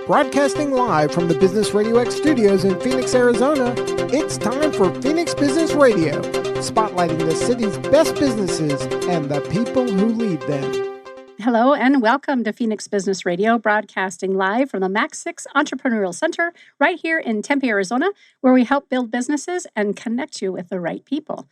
Broadcasting live from the Business RadioX studios in Phoenix, Arizona, it's time for Phoenix Business Radio, spotlighting the city's best businesses and the people who lead them. Hello and welcome to Phoenix Business Radio, broadcasting live from the Max 6 Entrepreneurial Center right here in Tempe, Arizona, where we help build businesses and connect you with the right people.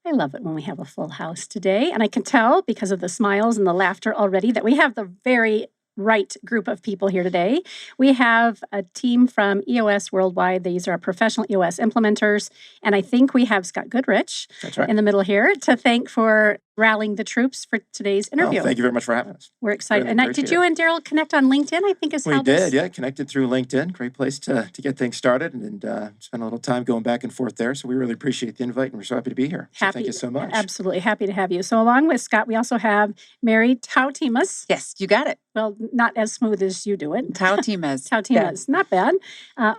I love it when we have a full house today, and I can tell because of the smiles and the laughter already that we have the very right group of people here today. We have a team from EOS Worldwide. These are professional EOS implementers, and I think we have Scott Goodrich in the middle here to thank for rallying the troops for today's interview. Oh, thank you very much for having us. We're excited. Really And did you and Daryl connect on LinkedIn? I think is how we did. Yeah, connected through LinkedIn. Great place to get things started and spend a little time going back and forth there. So we really appreciate the invite and we're so happy to be here. So thank you so much. Absolutely happy to have you. So along with Scott, we also have Mary Tautimas. Yes, you got it. Well, not as smooth as you do it. Tautimas. Tautimas, not bad.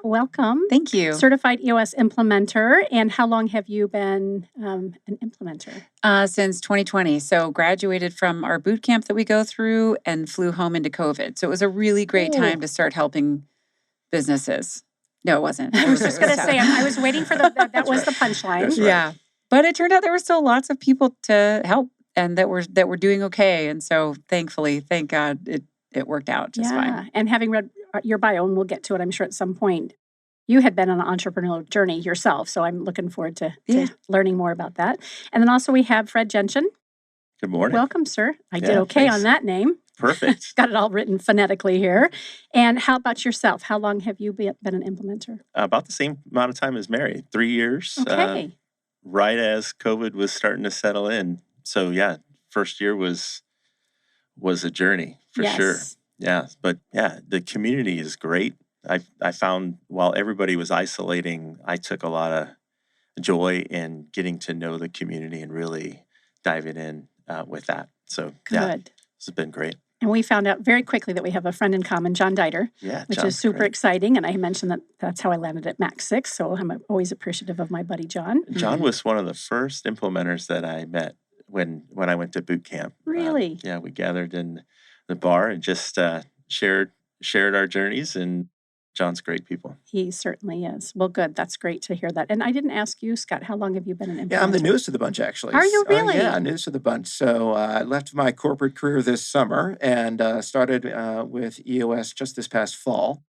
Welcome. Thank you. Certified EOS implementer. And how long have you been an implementer? Since 2020. So graduated from our boot camp that we go through and flew home into COVID. So it was a really great time to start helping businesses. No, it wasn't. I was just going to say, I was waiting for that was the punchline. That's right. Yeah. But it turned out there were still lots of people to help and that were doing okay. And so thankfully, thank God, it worked out just fine. And having read your bio, and we'll get to it, I'm sure at some point, you had been on an entrepreneurial journey yourself. So I'm looking forward to learning more about that. And then also we have Fred Genshin. Good morning. Welcome, sir. I did okay on that name. Perfect. Got it all written phonetically here. And how about yourself? How long have you been an implementer? About the same amount of time as Mary, 3 years. Okay. Right as COVID was starting to settle in. So yeah, first year was a journey for sure. Yeah, but yeah, the community is great. I found while everybody was isolating, I took a lot of joy in getting to know the community and really diving in with that. So yeah, this has been great. And we found out very quickly that we have a friend in common, John Dieter, which is super exciting. And I mentioned that's how I landed at Max 6. So I'm always appreciative of my buddy, John. John was one of the first implementers that I met when I went to boot camp. Really? Yeah, we gathered in the bar and just shared our journeys, and John's great people. He certainly is. Well, good. That's great to hear that. And I didn't ask you, Scott, how long have you been an implementer? Yeah, I'm the newest of the bunch, actually. Are you really? Yeah, newest of the bunch. So I left my corporate career this summer and started with EOS just this past fall.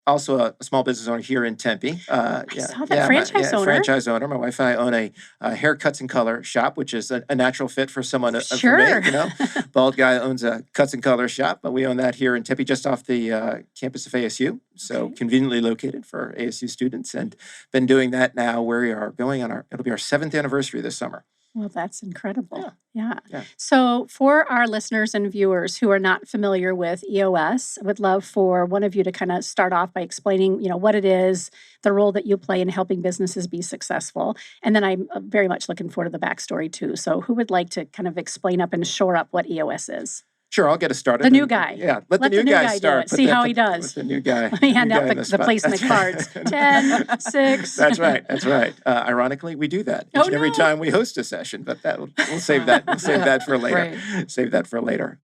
Also a small business owner here in Tempe. I saw that. Franchise owner. Franchise owner. My wife and I own a haircuts and color shop, which is a natural fit for someone Sure. for me. You know, bald guy owns a cuts and color shop, but we own that here in Tempe, just off the campus of ASU. So conveniently located for ASU students, and been doing that now. We are going on it'll be our 7th anniversary this summer. Well, that's incredible. Yeah. Yeah. So for our listeners and viewers who are not familiar with EOS, I would love for one of you to kind of start off by explaining, what it is, the role that you play in helping businesses be successful. And then I'm very much looking forward to the backstory too. So who would like to kind of explain up and shore up what EOS is? Sure, I'll get us started. The new guy. Yeah, let the new guy start. See how he does. The new guy. Let me hand out the placement cards. 10, 6. That's right. Ironically, we do that each and every time we host a session, but we'll save that. We'll save that for later. Right. Save that for later.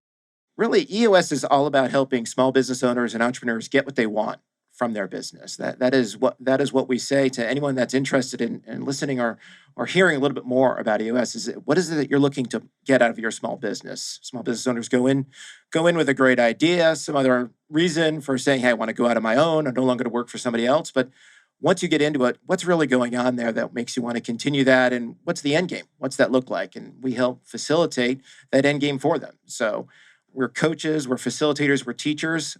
Really, EOS is all about helping small business owners and entrepreneurs get what they want from their business. That is what we say to anyone that's interested in listening or hearing a little bit more about EOS. Is what is it that you're looking to get out of your small business? Small business owners go in with a great idea, some other reason for saying, hey, I want to go out on my own. I'm no longer to work for somebody else. But once you get into it, what's really going on there that makes you want to continue that? And what's the end game? What's that look like? And we help facilitate that end game for them. So we're coaches, we're facilitators, we're teachers.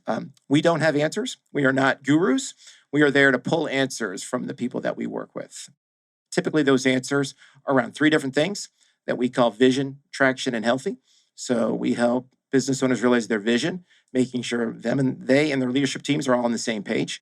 We don't have answers. We are not gurus. We are there to pull answers from the people that we work with. Typically, those answers are around 3 different things that we call vision, traction, and healthy. So we help business owners realize their vision, making sure they and their leadership teams are all on the same page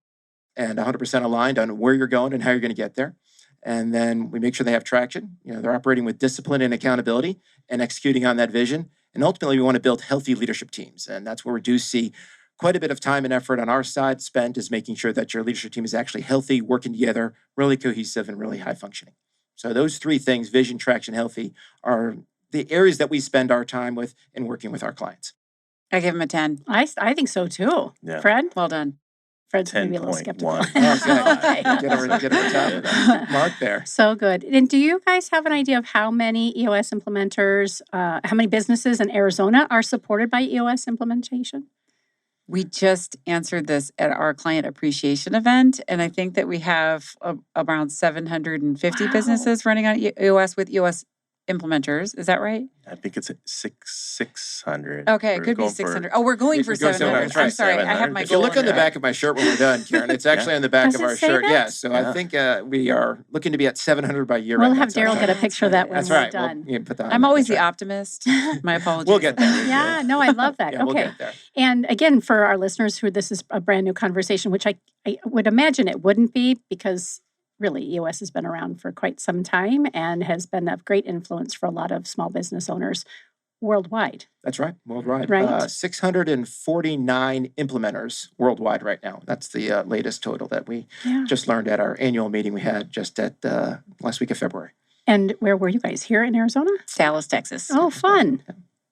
and 100% aligned on where you're going and how you're going to get there. And then we make sure they have traction. They're operating with discipline and accountability and executing on that vision. And ultimately, we want to build healthy leadership teams. And that's where we do see quite a bit of time and effort on our side spent is making sure that your leadership team is actually healthy, working together, really cohesive, and really high functioning. So those 3 things, vision, traction, healthy, are the areas that we spend our time with in working with our clients. I give him a 10. I think so too. Yeah. Fred? Well done. Fred's going to be a little skeptical. 10.1. Okay. Get over top of that mark there. So good. And do you guys have an idea of how many EOS implementers, how many businesses in Arizona are supported by EOS implementation? We just answered this at our client appreciation event, and I think that we have around 750 businesses running on EOS with EOS implementers. Is that right? I think it's 600. Okay, it could be 600. Oh, we're going for 700. I'm sorry, I have my If you goal. look on the back of my shirt when we're done, Karen, it's actually on the back of our shirt. That? Yeah, so I think we are looking to be at 700 by year. We'll have Daryl get a picture of that when That's we're right. done. We'll put that on I'm there. always That's the right. optimist. My apologies. We'll get there. Yeah, no, I love that. Yeah, we'll Okay. get there. And again, for our listeners who this is a brand new conversation, which I would imagine it wouldn't be, because really EOS has been around for quite some time and has been of great influence for a lot of small business owners worldwide. That's right, worldwide. Right. 649 implementers worldwide right now. That's the latest total that we just learned at our annual meeting we had just at last week of February. And where were you guys? Here in Arizona? Dallas, Texas. Oh, fun.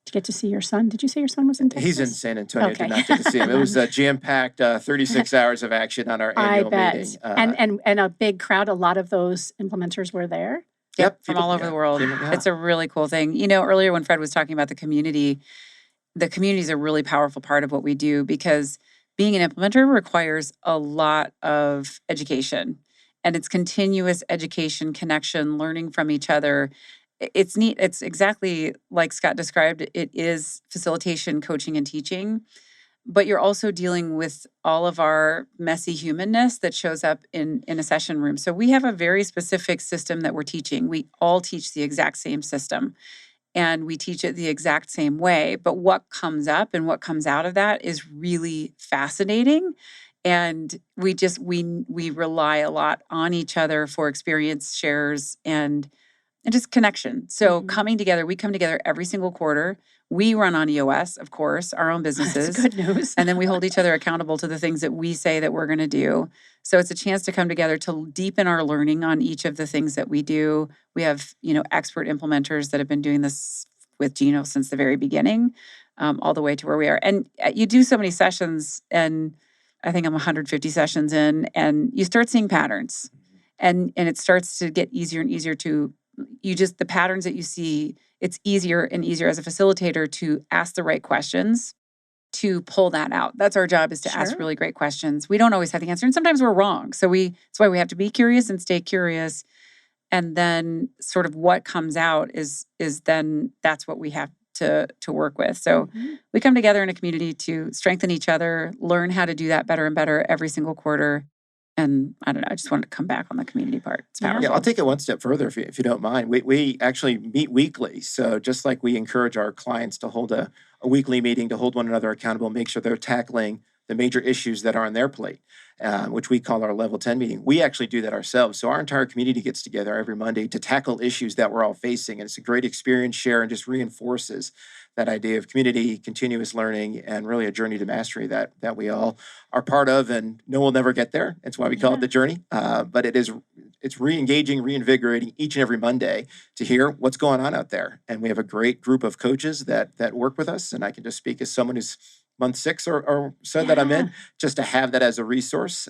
Did you get to see your son? Did you say your son was in Texas? He's in San Antonio. Okay. Did not get to see him. It was a jam-packed 36 hours of action on our annual meeting. And a big crowd. A lot of those implementers were there. Yep, From all over the world. Yeah. It's a really cool thing. You know, earlier when Fred was talking about the community is a really powerful part of what we do, because being an implementer requires a lot of education, and it's continuous education, connection, learning from each other. It's neat. It's exactly like Scott described. It is facilitation, coaching, and teaching. But you're also dealing with all of our messy humanness that shows up in a session room. So we have a very specific system that we're teaching. We all teach the exact same system, and we teach it the exact same way. But what comes up and what comes out of that is really fascinating. And we rely a lot on each other for experience shares and just connection. So coming together, we come together every single quarter. We run on EOS, of course, our own businesses. That's good news. And then we hold each other accountable to the things that we say that we're going to do. So it's a chance to come together to deepen our learning on each of the things that we do. We have, expert implementers that have been doing this with Gino since the very beginning, all the way to where we are. And you do so many sessions, and I think I'm 150 sessions in, and you start seeing patterns. And it starts to get easier and easier the patterns that you see, it's easier and easier as a facilitator to ask the right questions to pull that out. That's our job, is to ask really great questions. We don't always have the answer, and sometimes we're wrong. So that's why we have to be curious and stay curious. And then sort of what comes out is then that's what we have to work with. So we come together in a community to strengthen each other, learn how to do that better and better every single quarter. And I don't know, I just wanted to come back on the community part. It's powerful. Yeah, I'll take it one step further if you don't mind. We actually meet weekly. So just like we encourage our clients to hold a weekly meeting, to hold one another accountable, make sure they're tackling the major issues that are on their plate, which we call our level 10 meeting. We actually do that ourselves. So our entire community gets together every Monday to tackle issues that we're all facing. And it's a great experience share, and just reinforces that idea of community, continuous learning, and really a journey to mastery that we all are part of. And no, we'll never get there. That's why we call it the journey. But it's re-engaging, reinvigorating each and every Monday to hear what's going on out there. And we have a great group of coaches that work with us. And I can just speak as someone who's month 6 or so that I'm in, just to have that as a resource.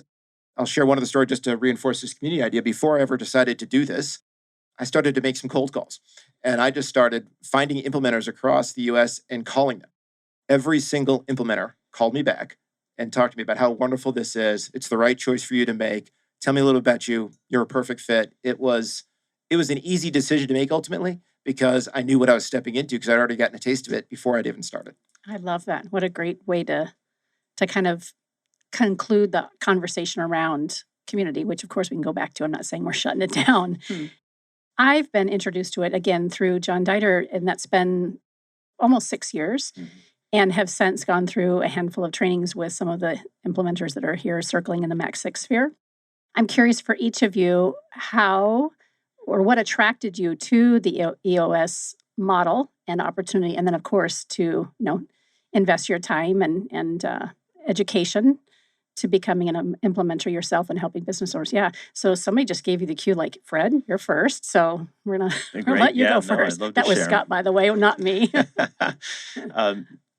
I'll share one of the stories just to reinforce this community idea. Before I ever decided to do this, I started to make some cold calls. And I just started finding implementers across the US and calling them. Every single implementer called me back and talked to me about how wonderful this is. It's the right choice for you to make. Tell me a little about you. You're a perfect fit. It was an easy decision to make ultimately, because I knew what I was stepping into, because I'd already gotten a taste of it before I'd even started. I love that. What a great way to kind of conclude the conversation around community, which of course we can go back to. I'm not saying we're shutting it down. I've been introduced to it again through John Dieter, and that's been almost 6 years, and have since gone through a handful of trainings with some of the implementers that are here circling in the Max 6 sphere. I'm curious for each of you, how or what attracted you to the EOS model and opportunity, and then of course to invest your time and education to becoming an implementer yourself and helping business owners. Yeah. So somebody just gave you the cue, like, Fred, you're first. So we're going to let you go first. That was Scott, by the way, not me.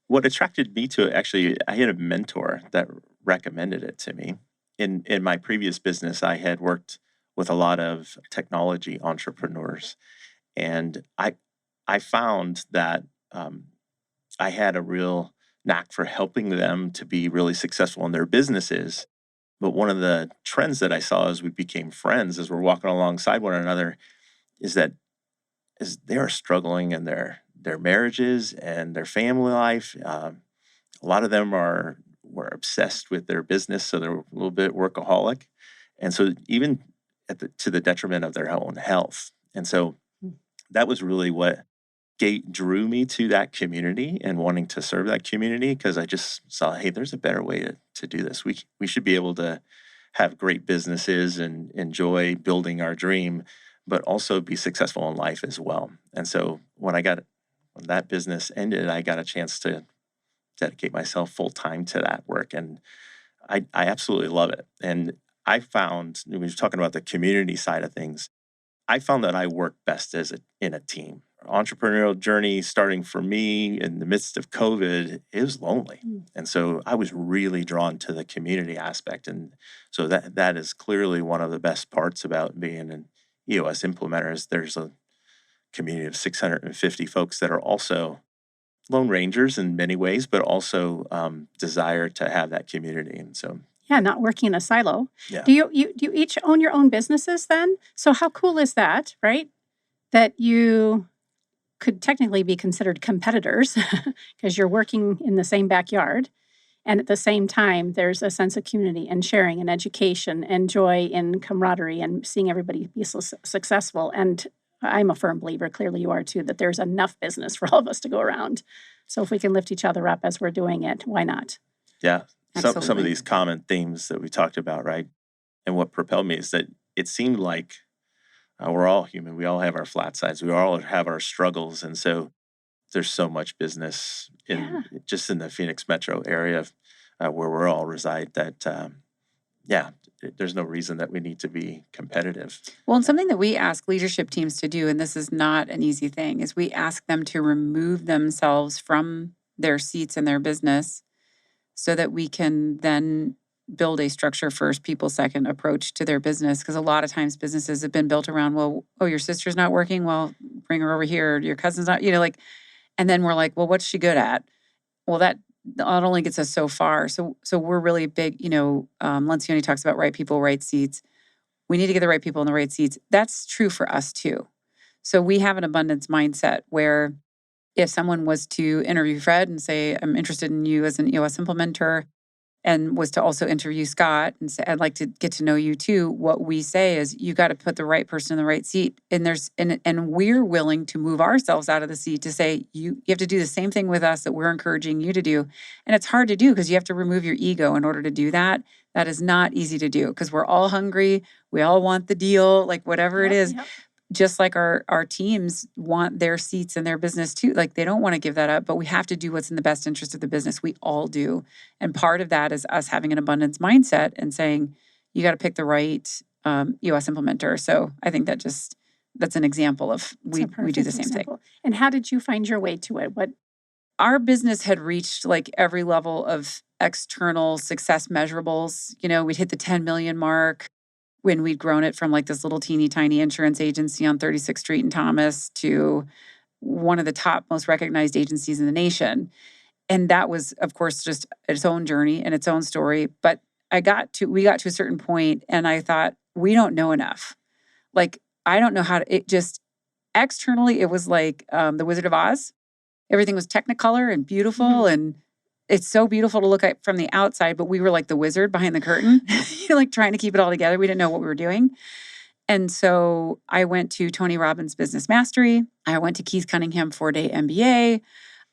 What attracted me to it, actually, I had a mentor that recommended it to me. In my previous business, I had worked with a lot of technology entrepreneurs, and I found that I had a real knack for helping them to be really successful in their businesses. But one of the trends that I saw as we became friends, as we're walking alongside one another, is that is they are struggling in their marriages and their family life. A lot of them were obsessed with their business, so they're a little bit workaholic, and so even to the detriment of their own health. And so that was really what drew me to that community and wanting to serve that community, because I just saw, hey, there's a better way to do this. We should be able to have great businesses and enjoy building our dream, but also be successful in life as well. And so when that business ended, I got a chance to dedicate myself full time to that work, and I absolutely love it. And I found, we were talking about the community side of things, I found that I work best in a team. Entrepreneurial journey starting for me in the midst of COVID, it was lonely. And so I was really drawn to the community aspect. And so that is clearly one of the best parts about being an EOS implementer is there's a community of 650 folks that are also Lone Rangers in many ways, but also desire to have that community. And so Yeah, not working in a silo. Yeah. Do you each own your own businesses then? So how cool is that, right? That you could technically be considered competitors because you're working in the same backyard. And at the same time, there's a sense of community and sharing and education and joy and camaraderie and seeing everybody be so successful. And I'm a firm believer, clearly you are too, that there's enough business for all of us to go around. So if we can lift each other up as we're doing it, why not? Yeah. Some of Absolutely. these common themes that we talked about, right? And what propelled me is that it seemed like we're all human. We all have our flat sides. We all have our struggles. And so there's so much business just in the Phoenix metro area where we all reside that, there's no reason that we need to be competitive. Well, and something that we ask leadership teams to do, and this is not an easy thing, is we ask them to remove themselves from their seats in their business so that we can then build a structure first, people second approach to their business. Because a lot of times businesses have been built around, well, oh, your sister's not working? Well, bring her over here. Your cousin's not, and then we're like, well, what's she good at? Well, that not only gets us so far. So we're really big, Lencioni talks about right people, right seats. We need to get the right people in the right seats. That's true for us too. So we have an abundance mindset where if someone was to interview Fred and say, I'm interested in you as an EOS implementer, and was to also interview Scott and say, I'd like to get to know you too, what we say is you got to put the right person in the right seat. And we're willing to move ourselves out of the seat to say, you have to do the same thing with us that we're encouraging you to do. And it's hard to do because you have to remove your ego in order to do that. That is not easy to do because we're all hungry. We all want the deal, like whatever it is. Yep. Just like our teams want their seats in their business too. Like they don't want to give that up, but we have to do what's in the best interest of the business. We all do. And part of that is us having an abundance mindset and saying, you got to pick the right EOS implementer. So I think that's an example of we do the same thing. And how did you find your way to it? What our business had reached like every level of external success measurables. We'd hit the 10 million mark. When we'd grown it from like this little teeny tiny insurance agency on 36th Street in Thomas to one of the top most recognized agencies in the nation. And that was, of course, just its own journey and its own story. But we got to a certain point and I thought, we don't know enough. Like, I don't know how to, it just externally, it was like the Wizard of Oz. Everything was Technicolor and beautiful and it's so beautiful to look at from the outside, but we were like the wizard behind the curtain, like trying to keep it all together. We didn't know what we were doing. And so I went to Tony Robbins' Business Mastery. I went to Keith Cunningham 4-day MBA.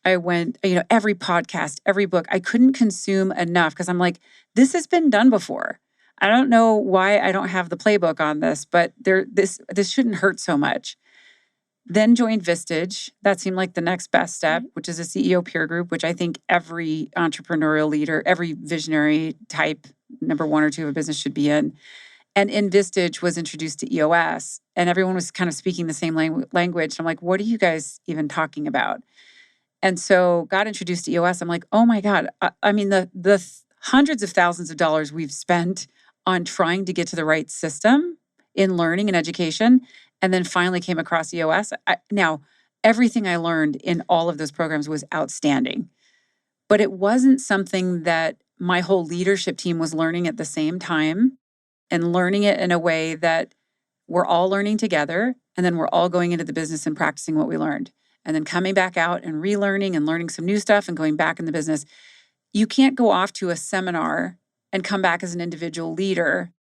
I went, every podcast, every book. I couldn't consume enough because I'm like, this has been done before. I don't know why I don't have the playbook on this, but this shouldn't hurt so much. Then joined Vistage. That seemed like the next best step, which is a CEO peer group, which I think every entrepreneurial leader, every visionary type, number 1 or 2 of a business should be in. And in Vistage was introduced to EOS, and everyone was kind of speaking the same language. I'm like, what are you guys even talking about? And so got introduced to EOS. I'm like, oh my God. I mean, the hundreds of thousands of dollars we've spent on trying to get to the right system in learning and education, and then finally came across EOS. Now, everything I learned in all of those programs was outstanding, but it wasn't something that my whole leadership team was learning at the same time, and learning it in a way that we're all learning together, and then we're all going into the business and practicing what we learned, and then coming back out and relearning and learning some new stuff and going back in the business. You can't go off to a seminar and come back as an individual leader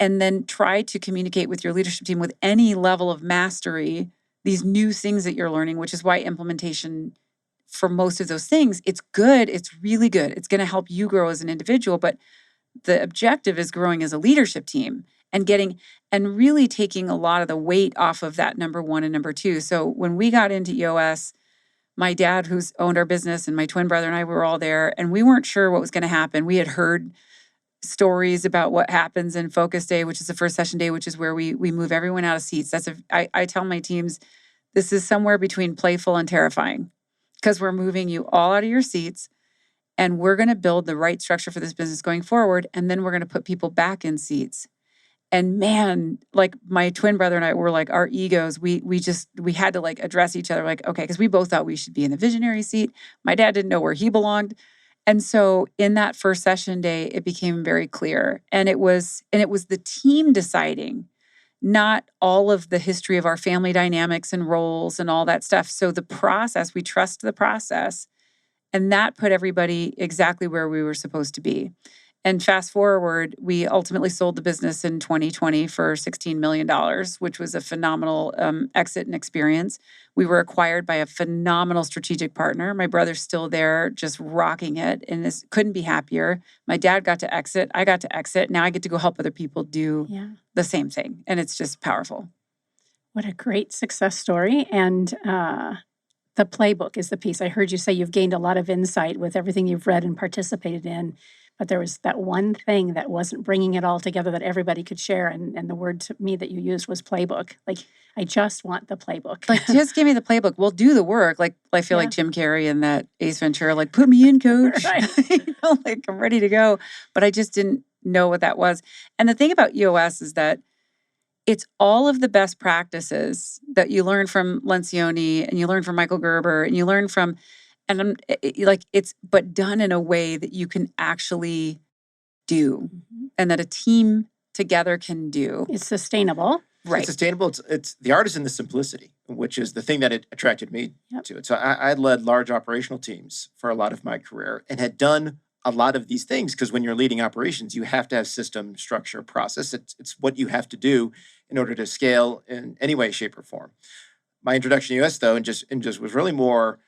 and then try to communicate with your leadership team with any level of mastery these new things that you're learning, which is why implementation for most of those things, it's good. It's really good. It's going to help you grow as an individual, but the objective is growing as a leadership team and really taking a lot of the weight off of that number one and number two. So when we got into EOS, my dad, who's owned our business, and my twin brother and I were all there, and we weren't sure what was going to happen. We had heard stories about what happens in Focus Day, which is the first session day, which is where we move everyone out of seats. I tell my teams, this is somewhere between playful and terrifying, because we're moving you all out of your seats, and we're going to build the right structure for this business going forward, and then we're going to put people back in seats. And man, like my twin brother and I were like, our egos, we had to like address each other, like, okay, because we both thought we should be in the visionary seat. My dad didn't know where he belonged. And so in that first session day, it became very clear. And it was the team deciding, not all of the history of our family dynamics and roles and all that stuff. So the process, we trust the process, and that put everybody exactly where we were supposed to be. And fast forward, we ultimately sold the business in 2020 for $16 million, which was a phenomenal exit and experience. We were acquired by a phenomenal strategic partner. My brother's still there, just rocking it, and couldn't be happier. My dad got to exit. I got to exit. Now I get to go help other people do the same thing. And it's just powerful. What a great success story. And the playbook is the piece. I heard you say you've gained a lot of insight with everything you've read and participated in. But there was that one thing that wasn't bringing it all together that everybody could share. And the word to me that you used was playbook. Like, I just want the playbook. Like, just give me the playbook. We'll do the work. Like, I feel like Jim Carrey in that Ace Ventura, like, put me in, coach. Right. Like, I'm ready to go. But I just didn't know what that was. And the thing about EOS is that it's all of the best practices that you learn from Lencioni, and you learn from Michael Gerber, and you learn from... And but done in a way that you can actually do, and that a team together can do. It's sustainable. Right. It's sustainable. It's the art is in the simplicity, which is the thing that it attracted me to it. So I led large operational teams for a lot of my career and had done a lot of these things, because when you're leading operations, you have to have system, structure, process. It's what you have to do in order to scale in any way, shape, or form. My introduction to US, though, and just was really more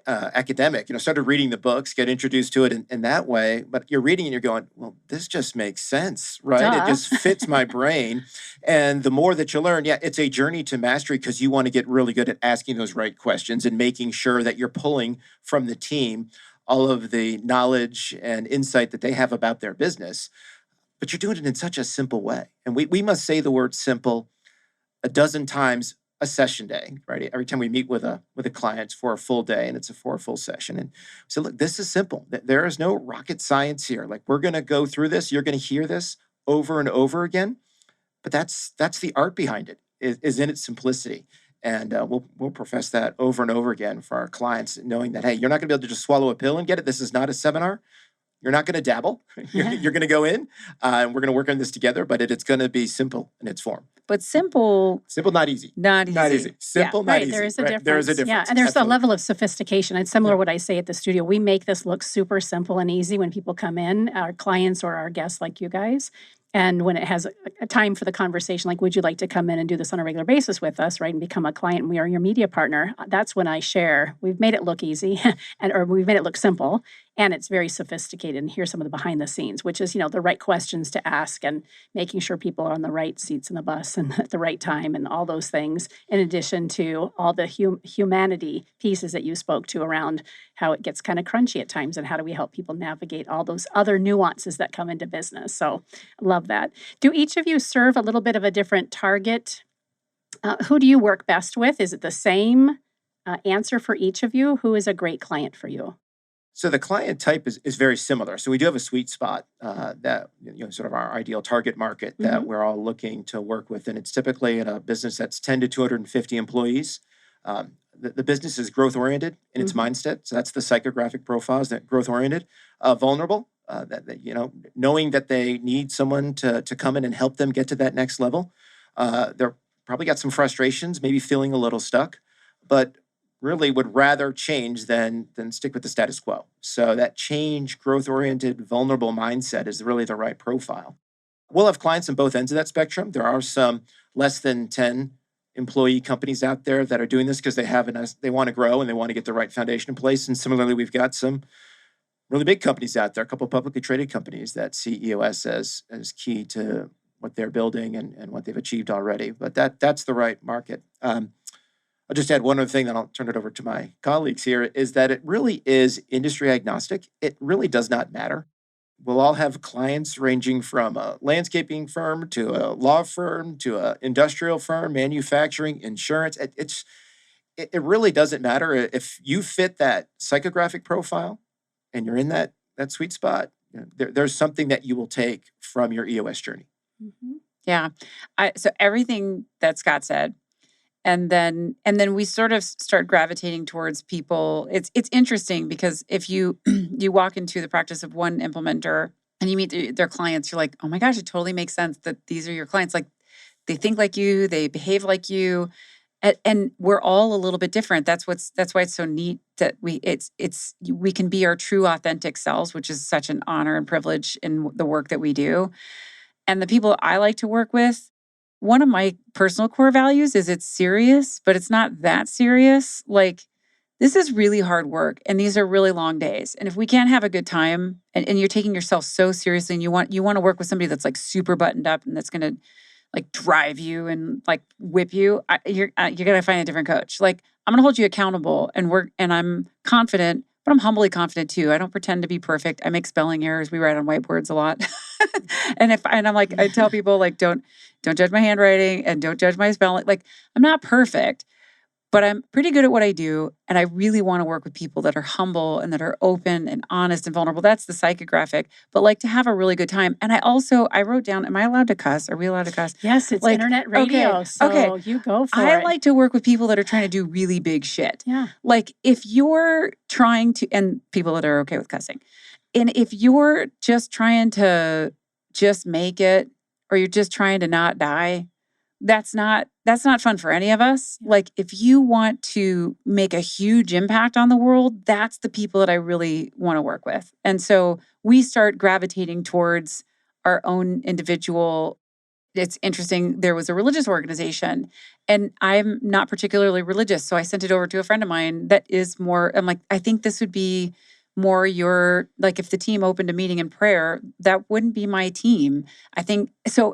academic. Started reading the books, get introduced to it in that way. But you're reading and you're going, well, this just makes sense, right? Duh. It just fits my brain. And the more that you learn, it's a journey to mastery, because you want to get really good at asking those right questions and making sure that you're pulling from the team all of the knowledge and insight that they have about their business. But you're doing it in such a simple way. And we must say the word simple a dozen times a session day, right? Every time we meet with a client, it's for a full day, and it's for a full session. And so, look, this is simple. There is no rocket science here. Like, we're going to go through this. You're going to hear this over and over again. But that's the art behind it, is in its simplicity. And we'll profess that over and over again for our clients, knowing that, hey, you're not going to be able to just swallow a pill and get it. This is not a seminar. You're not going to dabble. You're going to go in, and we're going to work on this together, but it's going to be simple in its form. But simple, not easy. Not easy. Simple, not easy. There is a difference. There is a difference. Yeah, and there's a level of sophistication. It's similar to what I say at the studio. We make this look super simple and easy when people come in, our clients or our guests like you guys. And when it has a time for the conversation, like, would you like to come in and do this on a regular basis with us, right, and become a client, and we are your media partner, that's when I share, we've made it look easy, or we've made it look simple, and it's very sophisticated. And here's some of the behind the scenes, which is, the right questions to ask, and making sure people are on the right seats in the bus and at the right time, and all those things, in addition to all the humanity pieces that you spoke to around how it gets kind of crunchy at times, and how do we help people navigate all those other nuances that come into business. So love that. Do each of you serve a little bit of a different target? Who do you work best with? Is it the same answer for each of you? Who is a great client for you? So the client type is very similar. So we do have a sweet spot that, sort of our ideal target market that we're all looking to work with. And it's typically in a business that's 10 to 250 employees. The business is growth oriented in its mindset. So that's the psychographic profiles, that growth oriented, vulnerable, knowing that they need someone to come in and help them get to that next level. They're probably got some frustrations, maybe feeling a little stuck, but really would rather change than stick with the status quo. So that change, growth-oriented, vulnerable mindset is really the right profile. We'll have clients on both ends of that spectrum. There are some less than 10 employee companies out there that are doing this because they want to grow and they want to get the right foundation in place. And similarly, we've got some really big companies out there, a couple of publicly traded companies that see EOS as key to what they're building and what they've achieved already. But that's the right market. I'll just add one other thing, then I'll turn it over to my colleagues here, is that it really is industry agnostic. It really does not matter. We'll all have clients ranging from a landscaping firm to a law firm to an industrial firm, manufacturing, insurance. It really doesn't matter. If you fit that psychographic profile and you're in that sweet spot, there's something that you will take from your EOS journey. Yeah. So everything that Scott said, and then we sort of start gravitating towards people. It's interesting because if you you walk into the practice of one implementer and you meet their clients, you're like, oh my gosh, it totally makes sense that these are your clients. Like they think like you, they behave like you, and we're all a little bit different. That's why it's so neat that we can be our true authentic selves, which is such an honor and privilege in the work that we do. And the people I like to work with, one of my personal core values is it's serious, but it's not that serious. Like this is really hard work and these are really long days. And if we can't have a good time and you're taking yourself so seriously and you want to work with somebody that's like super buttoned up and that's going to like drive you and like whip you, you're going to find a different coach. Like I'm going to hold you accountable and I'm confident, but I'm humbly confident too. I don't pretend to be perfect. I make spelling errors. We write on whiteboards a lot. and I'm like, I tell people like, don't judge my handwriting and don't judge my spelling. Like I'm not perfect, but I'm pretty good at what I do. And I really want to work with people that are humble and that are open and honest and vulnerable. That's the psychographic, but like to have a really good time. And I wrote down, am I allowed to cuss? Are we allowed to cuss? Yes, it's internet radio. So you go for it. I like to work with people that are trying to do really big shit. Yeah. Like if you're trying to, and people that are okay with cussing. And if you're just trying to just make it, or you're just trying to not die, that's not fun for any of us. Like if you want to make a huge impact on the world, that's the people that I really want to work with. And so we start gravitating towards our own individual. It's interesting. There was a religious organization and I'm not particularly religious. So I sent it over to a friend of mine that is more, I'm like, I think this would be more your, like if the team opened a meeting in prayer, that wouldn't be my team. I think, so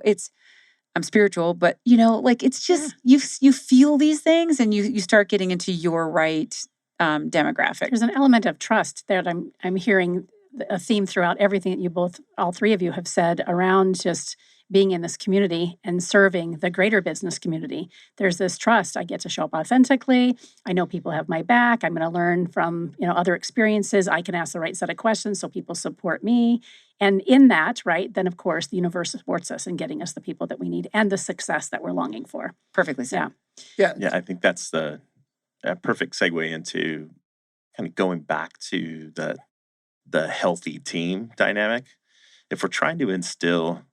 I'm spiritual, but like it's just, you feel these things and you start getting into your right demographic. There's an element of trust that I'm hearing a theme throughout everything that all three of you have said around just being in this community and serving the greater business community. There's this trust. I get to show up authentically. I know people have my back. I'm going to learn from, other experiences. I can ask the right set of questions so people support me. And in that, right, then of course the universe supports us in getting us the people that we need and the success that we're longing for. Perfectly said. Yeah. I think that's a perfect segue into kind of going back to the healthy team dynamic. If we're trying to instill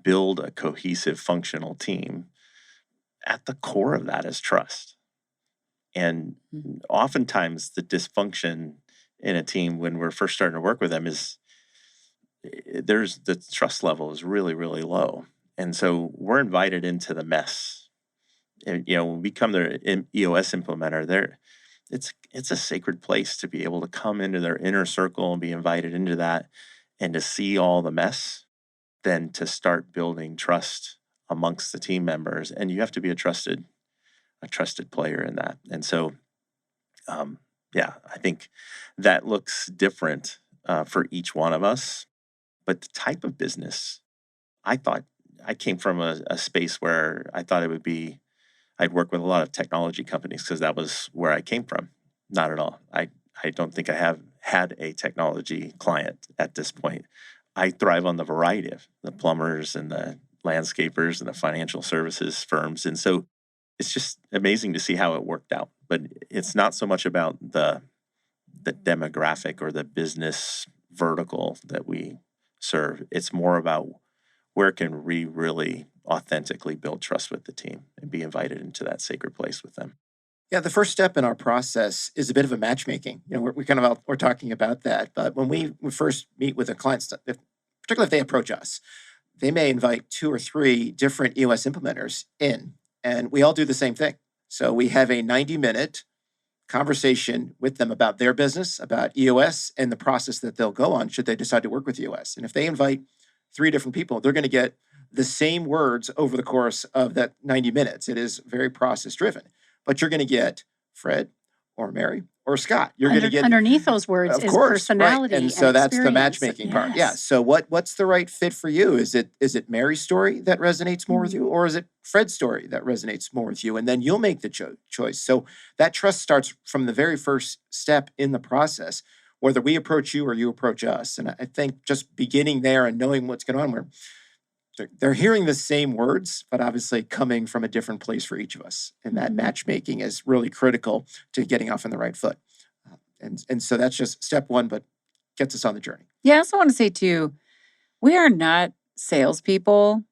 build a cohesive, functional team, at the core of that is trust. And oftentimes the dysfunction in a team when we're first starting to work with them is the trust level is really, really low. And so we're invited into the mess. And, when we become their EOS implementer, it's a sacred place to be able to come into their inner circle and be invited into that and to see all the mess, then to start building trust amongst the team members. And you have to be a trusted player in that. And so, I think that looks different for each one of us. But the type of business, I thought I came from a space where I thought I'd work with a lot of technology companies because that was where I came from. Not at all. I don't think I have had a technology client at this point. I thrive on the variety of the plumbers and the landscapers and the financial services firms. And so it's just amazing to see how it worked out. But it's not so much about the demographic or the business vertical that we serve. It's more about where can we really authentically build trust with the team and be invited into that sacred place with them. Yeah, the first step in our process is a bit of a matchmaking. We're talking about that. But when we first meet with a client, particularly if they approach us, they may invite 2 or 3 different EOS implementers in, and we all do the same thing. So we have a 90-minute conversation with them about their business, about EOS, and the process that they'll go on should they decide to work with EOS. And if they invite 3 different people, they're going to get the same words over the course of that 90 minutes. It is very process driven. But you're going to get Fred or Mary or Scott. You're going to get underneath those words of is course, personality, right. And so that's the experience. matchmaking part. Yeah. So what's the right fit for you? Is it Mary's story that resonates more with you, or is it Fred's story that resonates more with you? And then you'll make the choice. So that trust starts from the very first step in the process, whether we approach you or you approach us. And I think just beginning there and knowing what's going on, where they're hearing the same words, but obviously coming from a different place for each of us. And that matchmaking is really critical to getting off on the right foot. And so that's just step one, but gets us on the journey. Yeah, I also want to say too, we are not salespeople.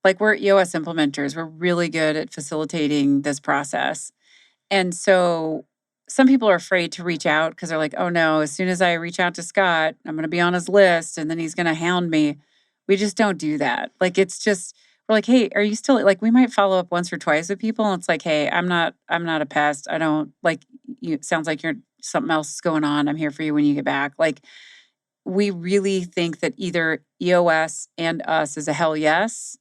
Like, we're EOS implementers. We're really good at facilitating this process. And so some people are afraid to reach out because they're like, oh no, as soon as I reach out to Scott, I'm going to be on his list and then he's going to hound me. We just don't do that. Like, it's just, we're like, hey, are you still, like, we might follow up once or twice with people. And it's like, hey, I'm not a pest. I don't, like, you, it sounds like something else is going on. I'm here for you when you get back. Like, we really think that either EOS and us is a hell yes,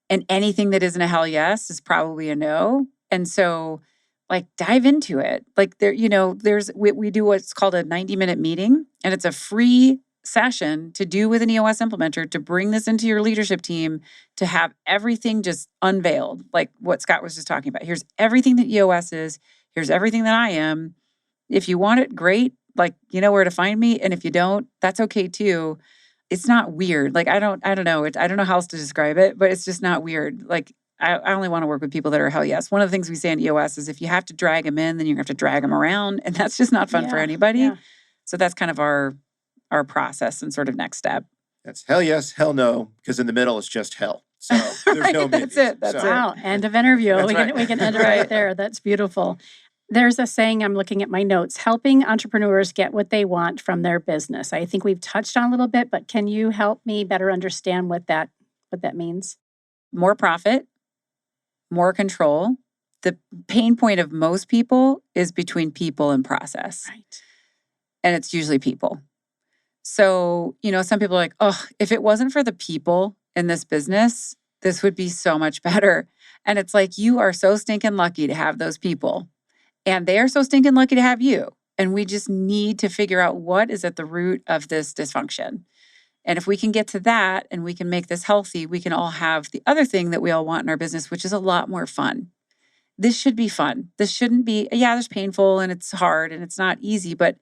and anything that isn't a hell yes is probably a no. And so, like, dive into it. Like, we do what's called a 90-minute meeting, and it's a free session to do with an EOS implementer to bring this into your leadership team, to have everything just unveiled, like what Scott was just talking about. Here's everything that EOS is. Here's everything that I am. If you want it, great. Like, you know where to find me. And if you don't, that's okay too. It's not weird. Like, I don't know. I don't know how else to describe it, but it's just not weird. Like, I only want to work with people that are hell yes. One of the things we say in EOS is if you have to drag them in, then you're going to have to drag them around. And that's just not fun for anybody. Yeah. So that's kind of our process and sort of next step. That's hell yes, hell no, because in the middle it's just hell. So there's right, no that's it. That's it. Wow, end of interview. That's we can end it right there. That's beautiful. There's a saying, I'm looking at my notes, helping entrepreneurs get what they want from their business. I think we've touched on a little bit, but can you help me better understand what that means? More profit, more control. The pain point of most people is between people and process. Right. And it's usually people. So, some people are like, oh, if it wasn't for the people in this business, this would be so much better. And it's like, you are so stinking lucky to have those people. And they are so stinking lucky to have you. And we just need to figure out what is at the root of this dysfunction. And if we can get to that and we can make this healthy, we can all have the other thing that we all want in our business, which is a lot more fun. This should be fun. This shouldn't be, there's painful and it's hard and it's not easy, but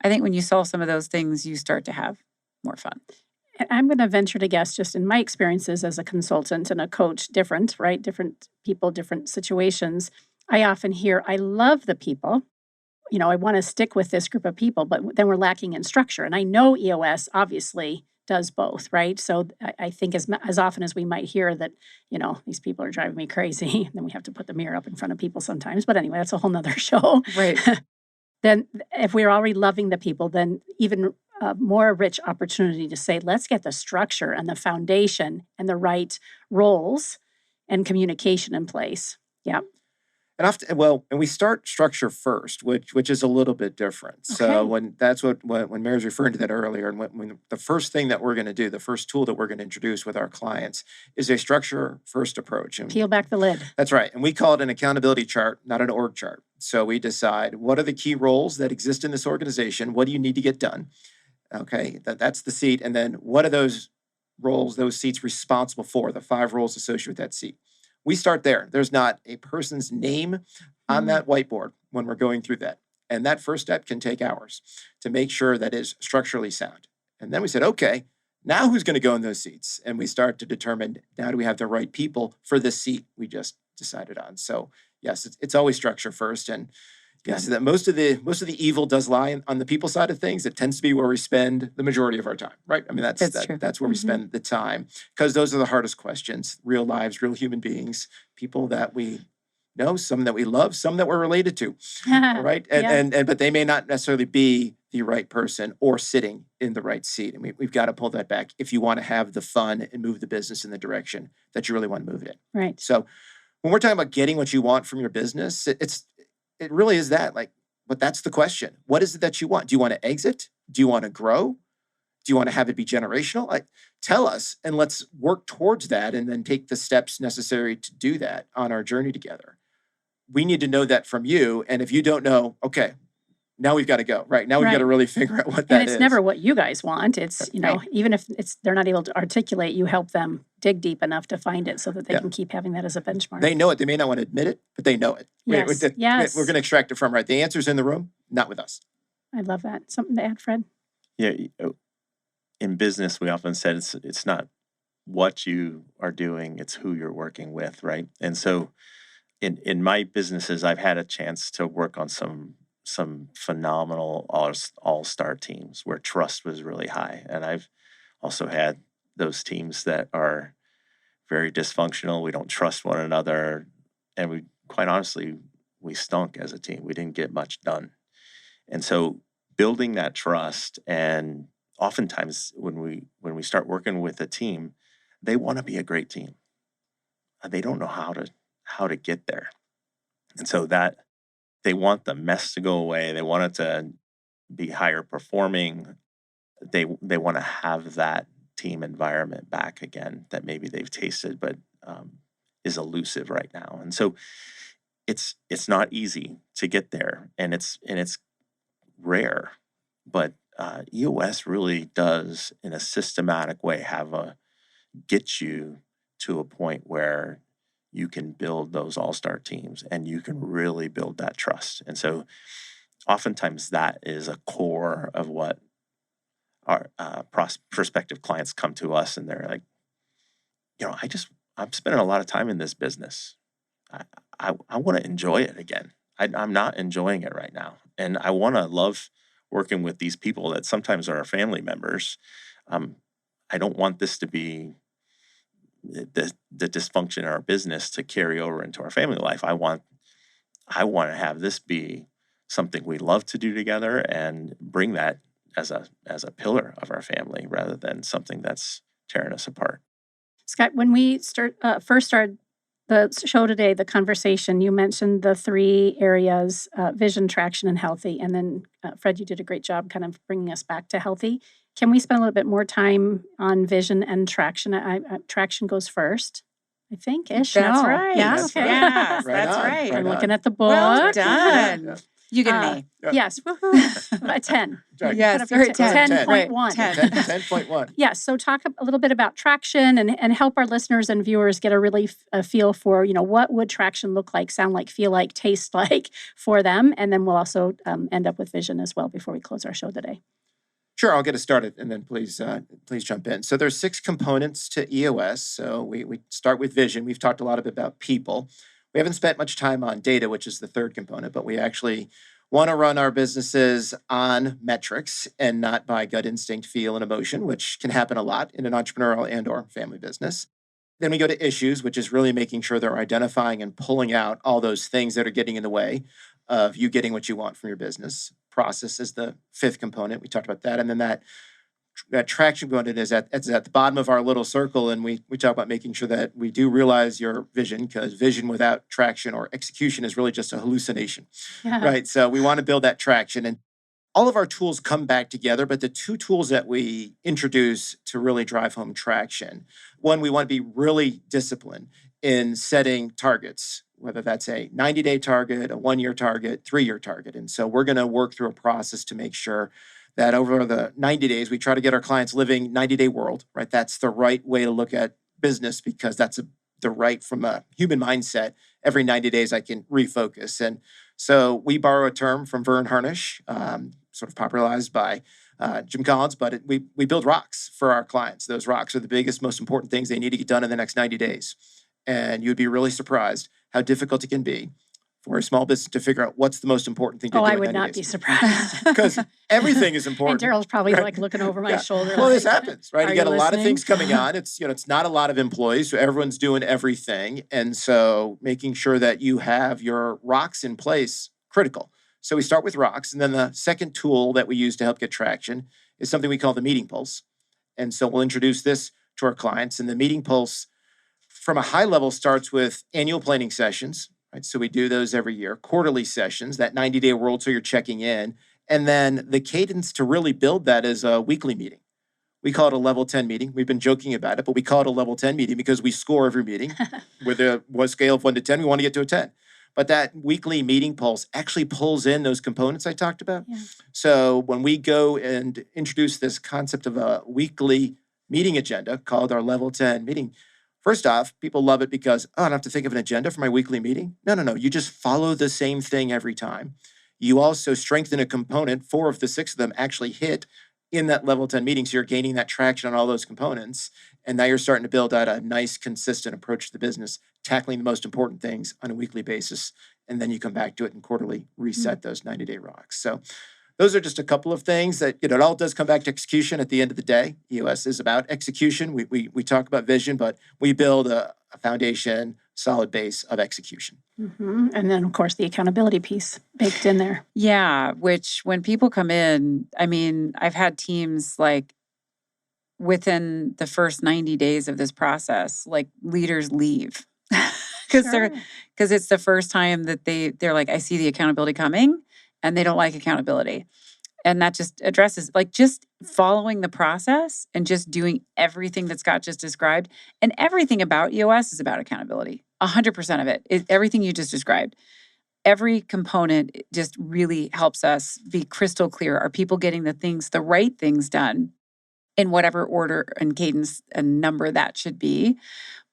I think when you solve some of those things, you start to have more fun. I'm going to venture to guess, just in my experiences as a consultant and a coach, different, right? Different people, different situations. I often hear, I love the people. I want to stick with this group of people, but then we're lacking in structure. And I know EOS obviously does both, right? So I think as often as we might hear that, these people are driving me crazy, then we have to put the mirror up in front of people sometimes. But anyway, that's a whole nother show. Right. Then if we're already loving the people, then even more rich opportunity to say, let's get the structure and the foundation and the right roles and communication in place. Yeah. And often, and we start structure first, which is a little bit different. Okay. So when Mary's referring to that earlier, and when the first thing that we're going to do, the first tool that we're going to introduce with our clients is a structure first approach. And peel back the lid. That's right. And we call it an accountability chart, not an org chart. So we decide what are the key roles that exist in this organization? What do you need to get done? Okay, that's the seat. And then what are those roles, those seats responsible for, the 5 roles associated with that seat? We start there. There's not a person's name on that whiteboard when we're going through that. And that first step can take hours to make sure that is structurally sound. And then we said, okay, now who's going to go in those seats? And we start to determine, now do we have the right people for this seat we just decided on? So yes, it's always structure first. And yes, that most of the evil does lie on the people side of things. It tends to be where we spend the majority of our time, right? I mean, that's where we spend the time, because those are the hardest questions. Real lives, real human beings, people that we know, some that we love, some that we're related to, right? And but they may not necessarily be the right person or sitting in the right seat. And we've got to pull that back if you want to have the fun and move the business in the direction that you really want to move it in. Right. So when we're talking about getting what you want from your business, it really is that, like, but that's the question. What is it that you want? Do you want to exit? Do you want to grow? Do you want to have it be generational? Like, tell us, and let's work towards that, and then take the steps necessary to do that on our journey together. We need to know that from you. And if you don't know, okay, now we've got to go, right? Now we've got to really figure out what that is. And it's never what you guys want. It's, even if they're not able to articulate, you help them dig deep enough to find it so that they can keep having that as a benchmark. They know it. They may not want to admit it, but they know it. Yes. We're going to extract it from, right? The answer's in the room, not with us. I love that. Something to add, Fred? Yeah. In business, we often said it's not what you are doing, it's who you're working with, right? And so in my businesses, I've had a chance to work on some phenomenal all-star teams where trust was really high. And I've also had those teams that are very dysfunctional. We don't trust one another. And we, quite honestly, we stunk as a team. We didn't get much done. And so building that trust, and oftentimes when we start working with a team, they want to be a great team. They don't know how to get there. And so that they want the mess to go away. They want it to be higher performing. They want to have that team environment back again that maybe they've tasted, but is elusive right now. And so it's not easy to get there, and it's rare. But EOS really does, in a systematic way, get you to a point where you can build those all-star teams and you can really build that trust. And so oftentimes that is a core of what our prospective clients come to us, and they're like, I'm spending a lot of time in this business. I want to enjoy it again. I'm not enjoying it right now. And I want to love working with these people that sometimes are our family members. I don't want this to be the dysfunction in our business to carry over into our family life. I want to have this be something we love to do together and bring that as a pillar of our family rather than something that's tearing us apart. Scott, when we first started the show today, the conversation, you mentioned the three areas, vision, traction, and healthy. And then, Fred, you did a great job kind of bringing us back to healthy. Can we spend a little bit more time on vision and traction? Traction goes first, I think, ish. That's No. right. Yeah, That's okay. Yes, Right that's on. right. I'm looking at the book. Well done. You get an A. Yes. Woohoo. A 10. Yes, Put up your 10. 10.1. 10.1. Yes. So talk a little bit about traction and help our listeners and viewers get a feel for, what would traction look like, sound like, feel like, taste like for them. And then we'll also end up with vision as well before we close our show today. Sure, I'll get us started, and then please jump in. So there's 6 components to EOS. So we start with vision. We've talked a lot about people. We haven't spent much time on data, which is the third component, but we actually want to run our businesses on metrics and not by gut instinct, feel, and emotion, which can happen a lot in an entrepreneurial and or family business. Then we go to issues, which is really making sure they're identifying and pulling out all those things that are getting in the way of you getting what you want from your business. Process is the 5th component. We talked about that. And then that traction component is at the bottom of our little circle. And we talk about making sure that we do realize your vision, because vision without traction or execution is really just a hallucination, right? So we want to build that traction. And all of our tools come back together, but the 2 tools that we introduce to really drive home traction, one, we want to be really disciplined in setting targets, whether that's a 90-day target, a 1-year target, 3-year target. And so we're going to work through a process to make sure that over the 90 days, we try to get our clients living 90-day world, right? That's the right way to look at business, because that's the right from a human mindset. Every 90 days, I can refocus. And So we borrow a term from Vern Harnish, sort of popularized by Jim Collins, but we build rocks for our clients. Those rocks are the biggest, most important things they need to get done in the next 90 days. And you'd be really surprised how difficult it can be for a small business to figure out what's the most important thing to do I in would 90 not days. be surprised. Because everything is And important. Daryl's probably right? like looking over my shoulder. Well, like, this happens, right? "Are You got a lot of listening?" things coming on. It's not a lot of employees, so everyone's doing everything. And so making sure that you have your rocks in place, critical. So we start with rocks. And then the second tool that we use to help get traction is something we call the meeting pulse. And so we'll introduce this to our clients. And the meeting pulse, from a high level, starts with annual planning sessions, right? So we do those every year, quarterly sessions, that 90-day world, so you're checking in. And then the cadence to really build that is a weekly meeting. We call it a level 10 meeting. We've been joking about it, but we call it a level 10 meeting because we score every meeting with a scale of 1 to 10. We want to get to a 10. But that weekly meeting pulse actually pulls in those components I talked about. Yeah. So when we go and introduce this concept of a weekly meeting agenda called our level 10 meeting, first off, people love it because, I don't have to think of an agenda for my weekly meeting. No. You just follow the same thing every time. You also strengthen a component. 4 of the 6 of them actually hit in that level 10 meeting. So you're gaining that traction on all those components. And now you're starting to build out a nice, consistent approach to the business, tackling the most important things on a weekly basis. And then you come back to it and quarterly reset those 90-day rocks. So those are just a couple of things that, it all does come back to execution at the end of the day. EOS is about execution. We talk about vision, but we build a foundation, solid base of execution. Mm-hmm. And then, of course, the accountability piece baked in there. Yeah, which when people come in, I mean, I've had teams like within the first 90 days of this process, like leaders leave because it's the first time that they're like, I see the accountability coming, and they don't like accountability. And that just addresses like just following the process and just doing everything that Scott just described. And everything about EOS is about accountability. 100% of it is everything you just described. Every component just really helps us be crystal clear. Are people getting the right things done in whatever order and cadence and number that should be?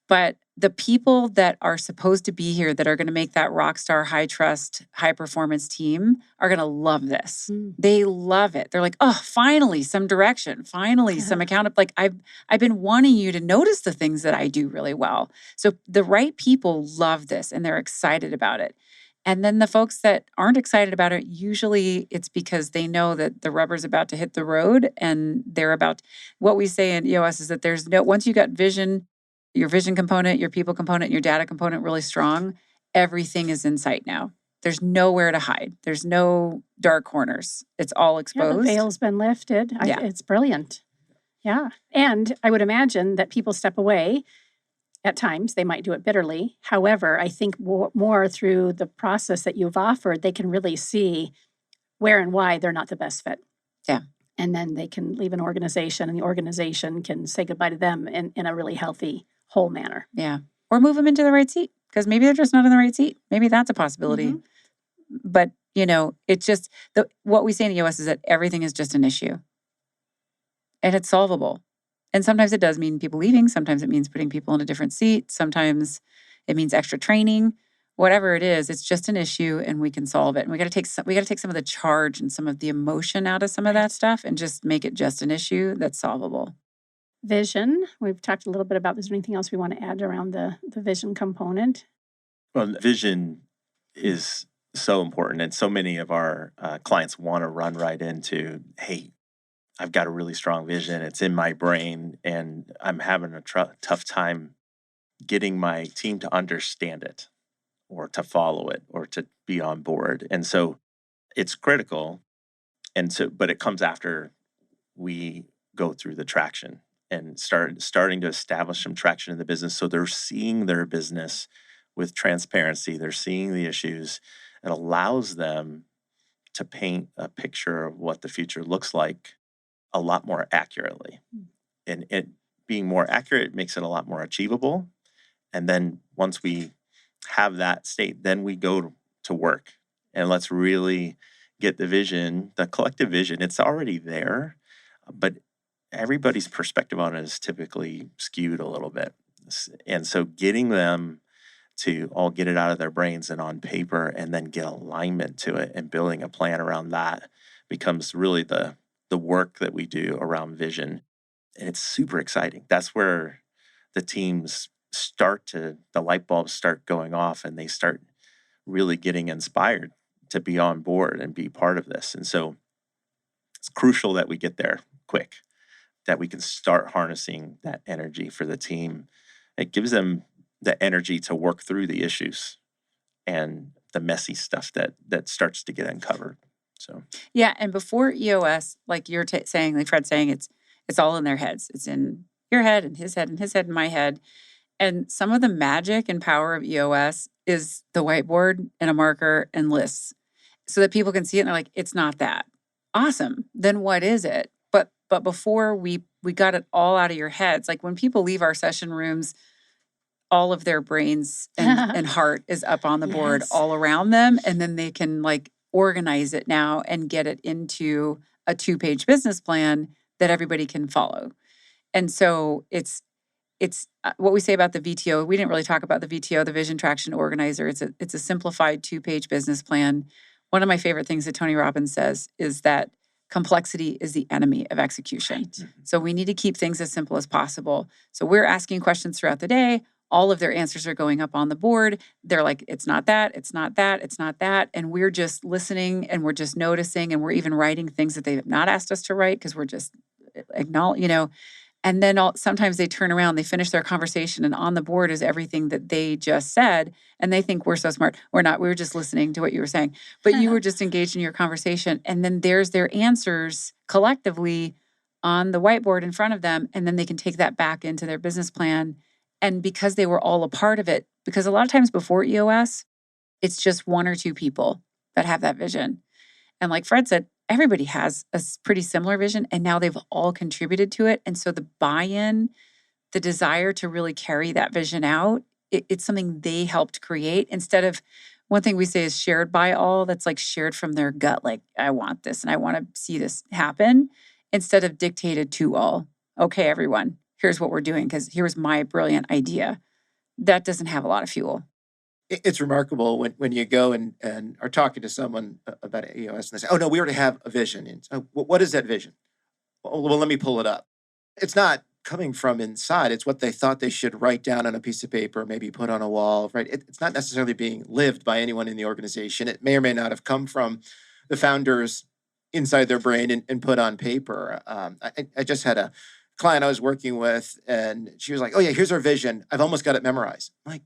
But the people that are supposed to be here that are going to make that rock star, high trust, high performance team are going to love this. They love it. They're like, oh, finally some direction, finally some accountability. Like I've been wanting you to notice the things that I do really well. So the right people love this and they're excited about it. And then the folks that aren't excited about it, usually it's because they know that the rubber's about to hit the road and what we say in EOS is that once you got vision, your vision component, your people component, your data component really strong, everything is in sight now. There's nowhere to hide. There's no dark corners. It's all exposed. Yeah, the veil's been lifted. It's brilliant. Yeah. And I would imagine that people step away. At times, they might do it bitterly. However, I think more through the process that you've offered, they can really see where and why they're not the best fit. Yeah. And then they can leave an organization and the organization can say goodbye to them in a really healthy, whole manner. Yeah. Or move them into the right seat because maybe they're just not in the right seat. Maybe that's a possibility. Mm-hmm. But, it's just what we say in EOS is that everything is just an issue and it's solvable. And sometimes it does mean people leaving. Sometimes it means putting people in a different seat. Sometimes it means extra training. Whatever it is, it's just an issue and we can solve it. And we got to take some of the charge and some of the emotion out of some of that stuff and just make it just an issue that's solvable. Vision. We've talked a little bit about, is there anything else we want to add around the vision component? Well, vision is so important. And so many of our clients want to run right into, hey, I've got a really strong vision. It's in my brain and I'm having a tough time getting my team to understand it or to follow it or to be on board. And so it's critical. But it comes after we go through the traction and starting to establish some traction in the business. So they're seeing their business with transparency. They're seeing the issues. It allows them to paint a picture of what the future looks like a lot more accurately. And it being more accurate makes it a lot more achievable. And then once we have that state, then we go to work and let's really get the vision, the collective vision. It's already there, but everybody's perspective on it is typically skewed a little bit. And so getting them to all get it out of their brains and on paper, and then get alignment to it, and building a plan around that becomes really the work that we do around vision. And it's super exciting. That's where the teams the light bulbs start going off, and they start really getting inspired to be on board and be part of this. And so it's crucial that we get there quick, that we can start harnessing that energy for the team. It gives them the energy to work through the issues and the messy stuff that starts to get uncovered. So yeah, and before EOS, like you're saying, like Fred's saying, it's all in their heads. It's in your head and his head and his head and my head. And some of the magic and power of EOS is the whiteboard and a marker and lists, so that people can see it and they're like, it's not that. Awesome. Then what is it? But before we got it all out of your heads, like when people leave our session rooms, all of their brains and heart is up on the board all around them. And then they can like organize it now and get it into a 2-page business plan that everybody can follow. And so it's what we say about the VTO. We didn't really talk about the VTO, the Vision Traction Organizer. It's a simplified 2-page business plan. One of my favorite things that Tony Robbins says is that complexity is the enemy of execution. Right. So we need to keep things as simple as possible. So we're asking questions throughout the day. All of their answers are going up on the board. They're like, it's not that, it's not that, it's not that. And we're just listening, and we're just noticing, and we're even writing things that they have not asked us to write because we're just acknowledging, And then sometimes they turn around, they finish their conversation, and on the board is everything that they just said. And they think we're so smart. We're not. We were just listening to what you were saying. But you were just engaged in your conversation. And then there's their answers collectively on the whiteboard in front of them. And then they can take that back into their business plan. And because they were all a part of it, because a lot of times before EOS, it's just 1 or 2 people that have that vision. And like Fred said, everybody has a pretty similar vision, and now they've all contributed to it. And so the buy-in, the desire to really carry that vision out, it's something they helped create, instead of, one thing we say is shared by all, that's like shared from their gut, like, I want this and I want to see this happen, instead of dictated to all. Okay, everyone, here's what we're doing because here's my brilliant idea. That doesn't have a lot of fuel. It's remarkable when you go and are talking to someone about EOS, and they say, oh, no, we already have a vision. And so, what is that vision? Well, let me pull it up. It's not coming from inside. It's what they thought they should write down on a piece of paper, maybe put on a wall, right? It's not necessarily being lived by anyone in the organization. It may or may not have come from the founders inside their brain and put on paper. I just had a client I was working with, and she was like, oh, yeah, here's our vision. I've almost got it memorized. I'm like,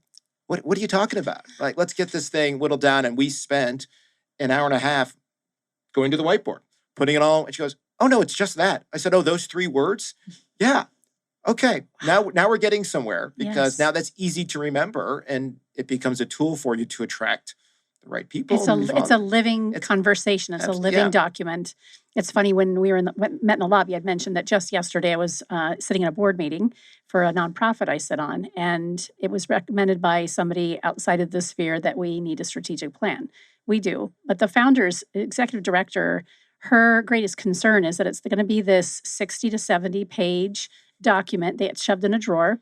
what are you talking about? Like, let's get this thing whittled down. And we spent an hour and a half going to the whiteboard, putting it all. And she goes, oh, no, it's just that. I said, oh, those 3 words? Yeah. Okay. Now we're getting somewhere, because now that's easy to remember, and it becomes a tool for you to attract the right people. It's a living conversation. It's a living document. It's funny, when we were met in the lobby, I'd mentioned that just yesterday I was sitting in a board meeting for a nonprofit I sit on, and it was recommended by somebody outside of the sphere that we need a strategic plan. We do, but the founder's executive director, her greatest concern is that it's going to be this 60 to 70 page document that gets shoved in a drawer.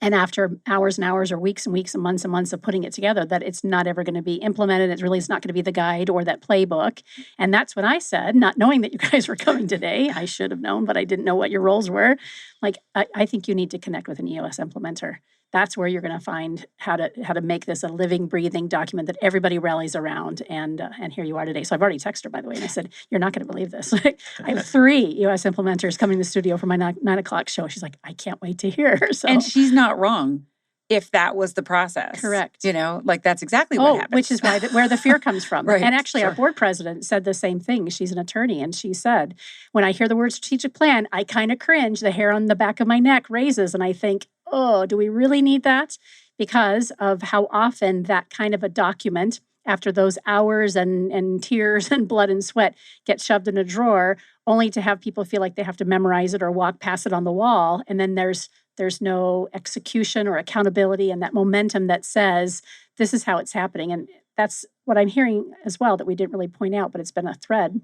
And after hours and hours or weeks and weeks and months of putting it together, that it's not ever going to be implemented. It's not going to be the guide or that playbook. And that's when I said, not knowing that you guys were coming today, I should have known, but I didn't know what your roles were. Like, I think you need to connect with an EOS implementer. That's where you're going to find how to make this a living, breathing document that everybody rallies around. And here you are today. So I've already texted her, by the way, and I said, you're not going to believe this. I have 3 EOS implementers coming to the studio for my 9 o'clock show. She's like, I can't wait to hear. So, and she's not wrong if that was the process. Correct. Like that's exactly what happens. Which is where the fear comes from. Right. And actually, our board president said the same thing. She's an attorney, and she said, when I hear the word strategic plan, I kind of cringe. The hair on the back of my neck raises, and I think, oh, do we really need that? Because of how often that kind of a document, after those hours and tears and blood and sweat, gets shoved in a drawer, only to have people feel like they have to memorize it or walk past it on the wall. And then there's no execution or accountability and that momentum that says, this is how it's happening. And that's what I'm hearing as well, that we didn't really point out, but it's been a thread,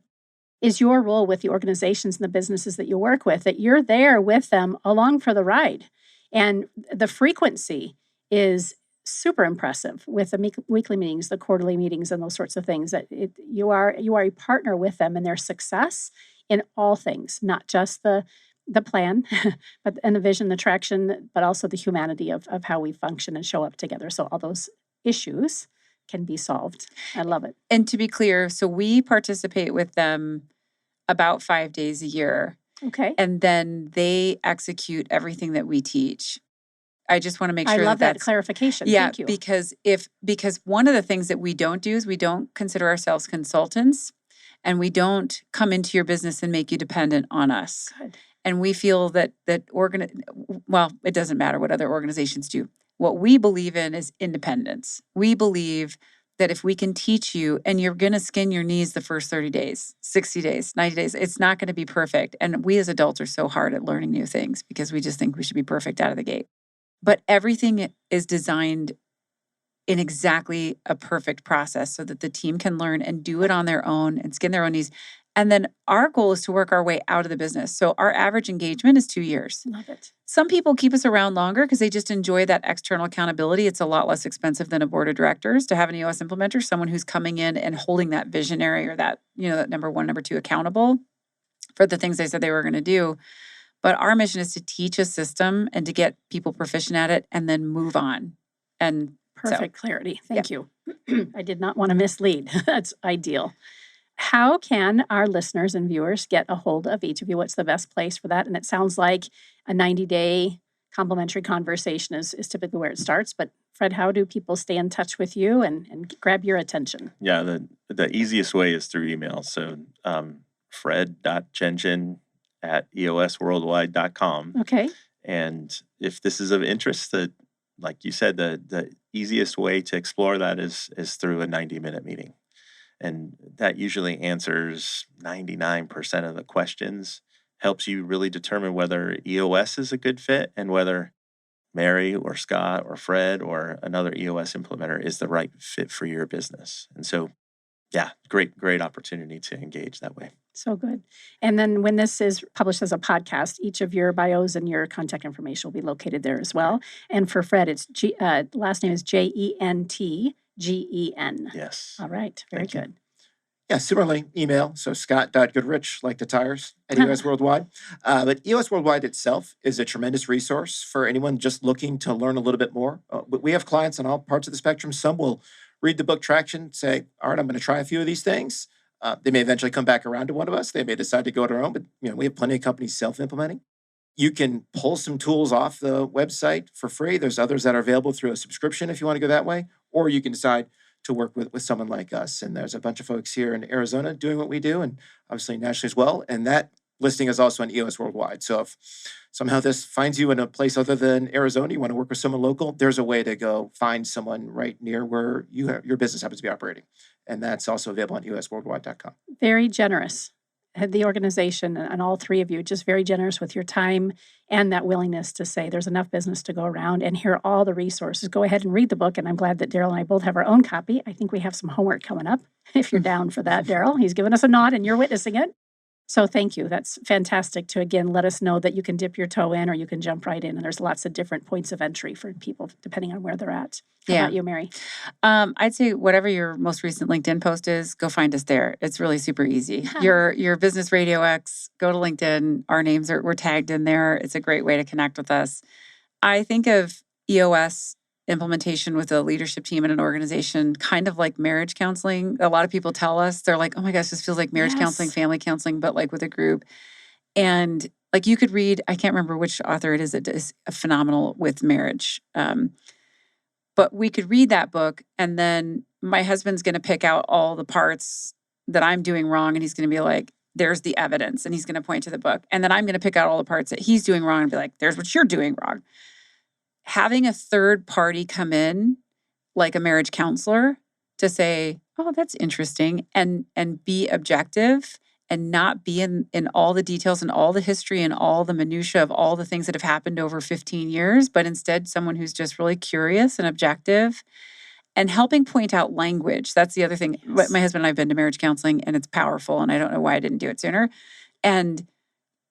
is your role with the organizations and the businesses that you work with, that you're there with them along for the ride. And the frequency is super impressive with the weekly meetings, the quarterly meetings, and those sorts of things. That you are a partner with them in their success in all things, not just the plan, and the vision, the traction, but also the humanity of how we function and show up together. So all those issues can be solved. I love it. And to be clear, so we participate with them about 5 days a year. Okay. And then they execute everything that we teach. I just want to make sure I love that that's clarification. Yeah, Thank you. because one of the things that we don't do is we don't consider ourselves consultants, and we don't come into your business and make you dependent on us. Good. And we feel that well, it doesn't matter what other organizations do. What we believe in is independence. We believe that if we can teach you, and you're going to skin your knees the first 30 days, 60 days, 90 days, it's not going to be perfect. And we as adults are so hard at learning new things because we just think we should be perfect out of the gate. But everything is designed in exactly a perfect process so that the team can learn and do it on their own and skin their own knees. And then our goal is to work our way out of the business. So our average engagement is 2 years. Love it. Some people keep us around longer because they just enjoy that external accountability. It's a lot less expensive than a board of directors to have an EOS implementer, someone who's coming in and holding that visionary or that, that number one, number two accountable for the things they said they were going to do. But our mission is to teach a system and to get people proficient at it and then move on. And perfect clarity. Thank you. I did not want to mislead. That's ideal. How can our listeners and viewers get a hold of each of you? What's the best place for that? And it sounds like a 90-day complimentary conversation is typically where it starts. But Fred, how do people stay in touch with you and grab your attention? Yeah, the easiest way is through email. So fred.gengin@eosworldwide.com. Okay. And if this is of interest, like you said, the easiest way to explore that is through a 90-minute meeting. And that usually answers 99% of the questions, helps you really determine whether EOS is a good fit and whether Mary or Scott or Fred or another EOS implementer is the right fit for your business. And so, yeah, great opportunity to engage that way. So good. And then when this is published as a podcast, each of your bios and your contact information will be located there as well. And for Fred, it's last name is JENTGEN. Yes. All right. Very good. Yeah, similarly, email. So scott.goodrich, like the tires, at EOS Worldwide. But EOS Worldwide itself is a tremendous resource for anyone just looking to learn a little bit more. We have clients on all parts of the spectrum. Some will read the book Traction, say, all right, I'm going to try a few of these things. They may eventually come back around to one of us. They may decide to go it their own, but we have plenty of companies self-implementing. You can pull some tools off the website for free. There's others that are available through a subscription if you want to go that way, or you can decide to work with someone like us. And there's a bunch of folks here in Arizona doing what we do, and obviously nationally as well. And that listing is also on EOS Worldwide. So if somehow this finds you in a place other than Arizona, you want to work with someone local, there's a way to go find someone right near where your business happens to be operating. And that's also available on EOSworldwide.com. Very generous. The organization and all three of you, just very generous with your time and that willingness to say there's enough business to go around and hear all the resources. Go ahead and read the book. And I'm glad that Daryl and I both have our own copy. I think we have some homework coming up if you're down for that, Daryl. He's given us a nod and you're witnessing it. So thank you. That's fantastic to, again, let us know that you can dip your toe in or you can jump right in. And there's lots of different points of entry for people depending on where they're at. How about you, Mary? I'd say whatever your most recent LinkedIn post is, go find us there. It's really super easy. Your Business RadioX, go to LinkedIn. Our names we're tagged in there. It's a great way to connect with us. I think of EOS implementation with a leadership team in an organization, kind of like marriage counseling. A lot of people tell us, they're like, oh my gosh, this feels like marriage counseling, family counseling, but like with a group. And like you could read, I can't remember which author it is that is phenomenal with marriage. But we could read that book and then my husband's going to pick out all the parts that I'm doing wrong. And he's going to be like, there's the evidence. And he's going to point to the book. And then I'm going to pick out all the parts that he's doing wrong and be like, there's what you're doing wrong. Having a third party come in, like a marriage counselor, to say, oh, that's interesting, and be objective and not be in all the details and all the history and all the minutia of all the things that have happened over 15 years, but instead someone who's just really curious and objective and helping point out language. That's the other thing. My husband and I have been to marriage counseling and it's powerful, and I don't know why I didn't do it sooner. And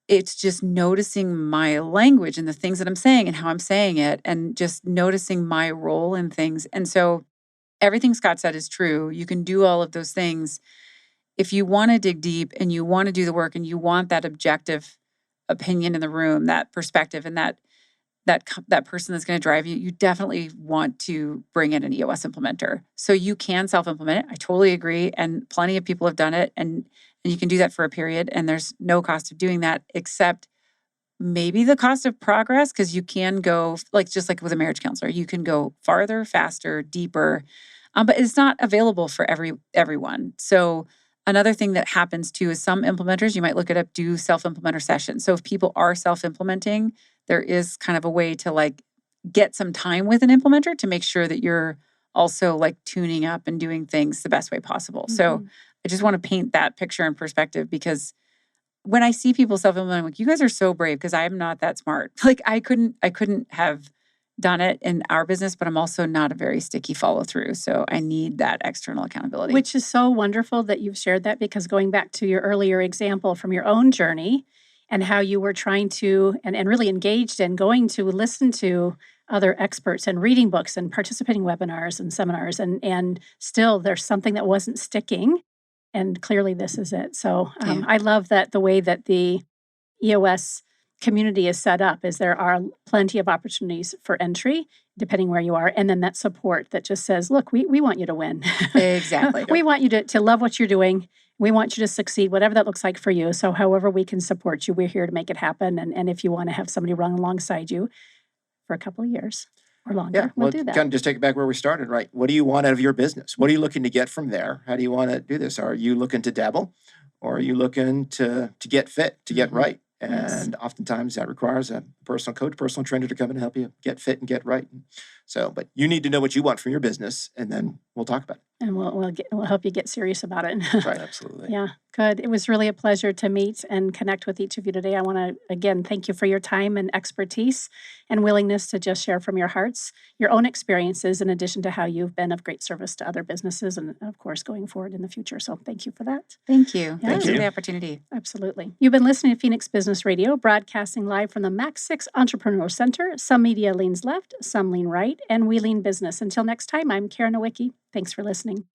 it's just noticing my language and the things that I'm saying and how I'm saying it, and just noticing my role in things. And so everything Scott said is true. You can do all of those things. If you want to dig deep and you want to do the work and you want that objective opinion in the room, that perspective, and that person that's going to drive you, you definitely want to bring in an EOS implementer. So you can self-implement it. I totally agree. And plenty of people have done it. And you can do that for a period. And there's no cost of doing that except maybe the cost of progress, because you can go, like, just like with a marriage counselor, you can go farther, faster, deeper, but it's not available for everyone. So another thing that happens too is some implementers, you might look it up, do self-implementer sessions. So if people are self-implementing, there is kind of a way to like get some time with an implementer to make sure that you're also like tuning up and doing things the best way possible. So I just want to paint that picture in perspective, because when I see people self-implement, I'm like, you guys are so brave, because I'm not that smart. Like I couldn't have done it in our business, but I'm also not a very sticky follow through. So I need that external accountability. Which is so wonderful that you've shared that, because going back to your earlier example from your own journey and how you were trying to and really engaged in going to listen to other experts and reading books and participating webinars and seminars, and still there's something that wasn't sticking. And clearly this is it. So Yeah. I love that the way that the EOS community is set up is there are plenty of opportunities for entry, depending where you are. And then that support that just says, look, we want you to win. Exactly. We want you to love what you're doing. We want you to succeed, whatever that looks like for you. So however we can support you, we're here to make it happen. And if you want to have somebody run alongside you for a couple of years or longer, Yeah, we'll well, do that. kind of just take it back where we started, right? What do you want out of your business? What are you looking to get from there? How do you want to do this? Are you looking to dabble, or are you looking to get fit, to get right? Yes. And oftentimes that requires a personal coach, personal trainer to come in and help you get fit and get right. So, but you need to know what you want from your business, and then we'll talk about it. And we'll help you get serious about it. Right. Absolutely. Yeah, good. It was really a pleasure to meet and connect with each of you today. I want to, again, thank you for your time and expertise and willingness to just share from your hearts your own experiences, in addition to how you've been of great service to other businesses and, of course, going forward in the future. So thank you for that. Thank you. Yeah. Thanks you. for the opportunity. Absolutely. You've been listening to Phoenix Business Radio, broadcasting live from the Max 6 Entrepreneurial Center. Some media leans left, some lean right, and we lean business. Until next time, I'm Karen Nowicki. Thanks for listening.